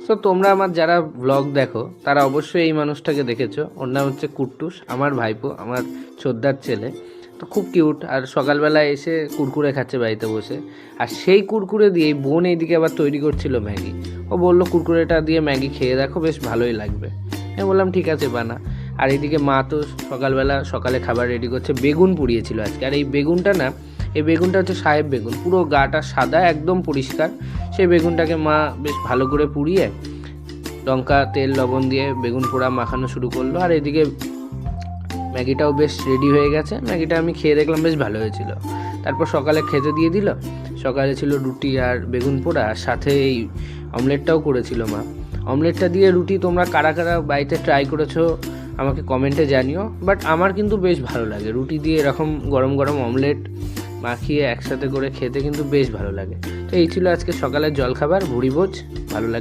So তোমরা আমার যারা ব্লগ দেখো তারা অবশ্যই এই মানুষটাকে দেখেছো। ওর নাম হচ্ছে কুট্টুস, আমার ভাইপো, আমার ছোদ্দার ছেলে। তো খুব কিউট, আর সকালবেলায় এসে কুরকুরে খাচ্ছে বাড়িতে বসে। আর সেই কুরকুরে দিয়েই বোন এইদিকে আবার তৈরি করছিল ম্যাগি। ও বললো কুরকুরেটা দিয়ে ম্যাগি খেয়ে দেখো, বেশ ভালোই লাগবে। আমি বললাম ঠিক আছে বানা। আর এইদিকে মা তো সকালে খাবার রেডি করছে। বেগুন পুড়িয়েছিল আজকে, আর এই বেগুনটা না, এই বেগুনটা হচ্ছে সাহেব বেগুন, পুরো গাটা সাদা, একদম পরিষ্কার। সেই বেগুনটাকে মা বেশ ভালো করে পুড়িয়ে লঙ্কা তেল লবণ দিয়ে বেগুন পোড়া মাখানো শুরু করলো। আর এদিকে ম্যাগিটাও বেশ রেডি হয়ে গেছে। ম্যাগিটা আমি খেয়ে দেখলাম বেশ ভালো হয়েছিল। তারপর সকালে খেতে দিয়ে দিল। সকালে ছিল রুটি আর বেগুন পোড়া, আর সাথে এই অমলেটটাও করেছিল মা। অমলেটটা দিয়ে রুটি তোমরা কারা কারা বাড়িতে ট্রাই করেছো আমাকে কমেন্টে জানিও। বাট আমার কিন্তু বেশ ভালো লাগে রুটি দিয়ে এরকম গরম গরম অমলেট মাখিয়ে একসাথে করে খেতে, কিন্তু বেশ ভালো লাগে। তো এই ছিল আজকে সকালের জলখাবার, ভুড়িভোজ। ভালো লাগে।